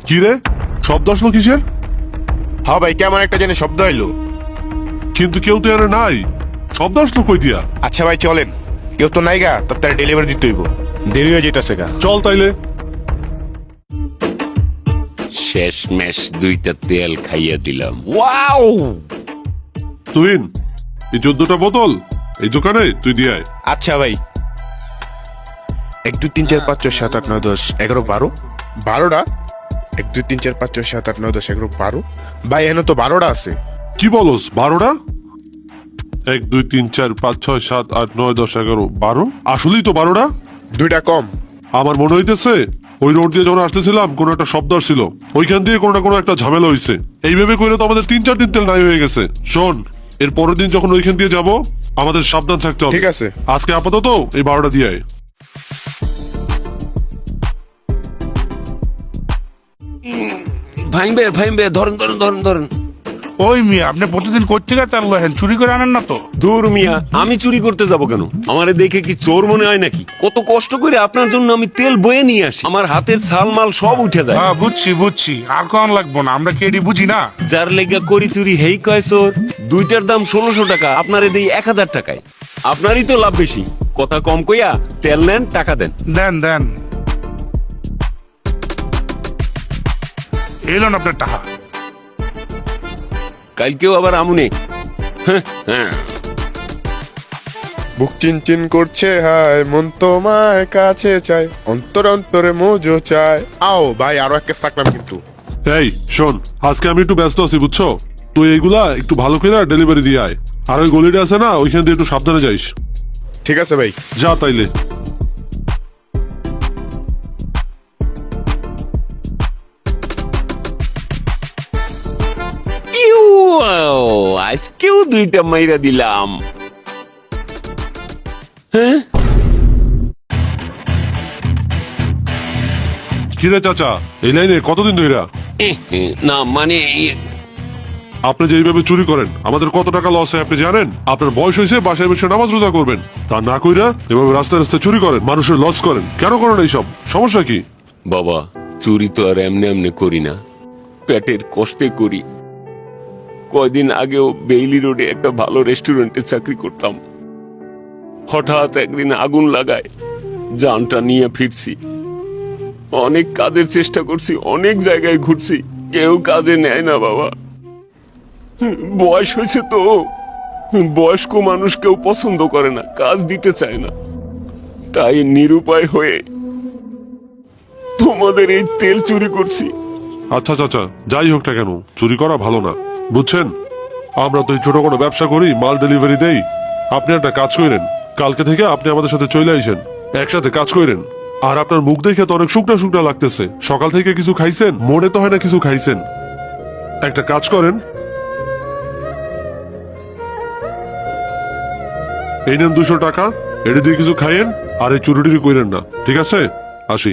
কি রে, শব্দ আসলো কিসের? হ্যাঁ ভাই, কেমন একটা জানি শব্দ এলো। কিন্তু কেউ তো এখানে নাই, শব্দ আসলো কই দিয়া? আচ্ছা ভাই চলেন, কেউ তো নাই গা, তার ডেলিভারি দিতে হইব, দেরি হয়ে যেতেছে গা। চল তাইলে। শেষমেশ দুইটা তেল খাইয়া দিলাম। ওয়াও! তুহিন, এই 14টা বোতল এই দোকানে তুই দিয়ে আয়। আচ্ছা ভাই। 1 2 3 4 5 6 7 8 9 10 11 12 12টা। 1 2 3 4 5 6 7 8 9 10 11 12। ভাই এখানে তো 12টা আছে। কি বলস, 12টা? 1 2 3 4 5 6 7 8 9 10 11 12। আসলেই তো 12টা। দুইটা কম। আমার মনে হইতেছে ওই রোড দিয়ে যখন আসতেছিলাম কোনো একটা শব্দ আসছিল, ওইখান দিয়ে কোনো না কোনো একটা ঝামেলা হয়েছে। এইভাবে করে তো আমাদের 3-4 দিন তেল নাই হয়ে গেছে। শোন, এর পরের দিন যখন ওইখান দিয়ে যাব আমাদের সাবধান থাকতে হবে। ঠিক আছে। আজকে আপাতত এই 12টা দিয়ে আয়। ভাইম্বে ধরেন ধরেন ধরেন ধরেন। ওই মিয়া, আপনি প্রতিদিন কোত্থেকে তেল লহেন? চুরি করে আনেন না তো? দূর মিয়া, আমি চুরি করতে যাব কেন? আমারে দেখে কি চোর মনে হয় নাকি? কত কষ্ট করে আপনার জন্য আমি তেল বয়ে নিয়ে আসি, আমার হাতের ছালমাল সব উঠে যায়। হ্যাঁ বুঝছি, আর কোন লাগবো না, আমরা কেডি বুঝি না। যার লেগা করি চুরি হেই কয় চোর। দুইটার দাম 1600 টাকা, আপনারে দেই 1000 টাকায়। আপনারই তো লাভ বেশি। কথা কম কইয়া তেল নেন, টাকা দেন। দেন এলেন আপনার টাকা। কালকেও আবার আমুনে। হ্যাঁ, বুক চিন করছে, হায় মন তোমায় কাছে চায়, অন্তর অন্তরে মোজো চায়। আও ভাই, আরো একটা সাকলাম কিন্তু। এই শোন, আজকে আমি একটু ব্যস্ত আছি বুঝছো, তুই এইগুলা একটু ভালো করে ডেলিভারি দিয়ে আয়। আর ওই গলিটা আছে না, ওইখান দিয়ে একটু সাবধানে যাইস। ঠিক আছে ভাই। যা তাইলে। ইউ, আজকেও দুইটা মাইরা দিলাম। হ্যাঁ, কিরে চাচা, এই লাইনে কতদিন ধইরা? না মানে আপনি যে এইভাবে চুরি করেন আমাদের কত টাকা লস হয় আপনি জানেন? আপনার বয়স হয়েছে বাসায় বসে নামাজ রোজা করবেন, তা না কইরা এভাবে রাস্তায় রাস্তায় চুরি করেন, মানুষের লস করেন। কেন করেন এইসব? সমস্যা কি? বাবা, চুরি তো আর এমনি এমনি করি না, পেটের কষ্টে করি। কয়দিন আগেও বেইলি রোডে একটা ভালো রেস্টুরেন্টে চাকরি করতাম। হঠাৎ একদিন আগুন লাগায়, জানটা নিয়ে ফিরছি। অনেক কাজের চেষ্টা করছি, অনেক জায়গায় ঘুরছি, কেউ কাজে নেয় না বাবা। বয়স হয়েছে তো, বয়স্ক মানুষ কেউ পছন্দ করে না, কাজ দিতে চায় না। তাই নিরুপায় হয়ে তোমাদের এই তেল চুরি করছি। আচ্ছা চাচা, যাই হোক না কেন, চুরি করা ভালো না বুঝছেন। আমরা তো এই ছোট কোনো ব্যবসা করি, মাল ডেলিভারি দেই। আপনি একটা কাজ করেন, কালকে থেকে আপনি আমাদের সাথে চলে আইসেন, একসাথে কাজ করেন। আর আপনার মুখ দেখে তো অনেক শুকনা শুকনা লাগতেছে, সকাল থেকে কিছু খাইছেন? মনে তো হয় না কিছু খাইছেন। একটা কাজ করেন, এই নেন 200 টাকা, এটা দিয়ে কিছু খাইয়েন, আর এই চুরি টুরি করেন না, ঠিক আছে? আসি।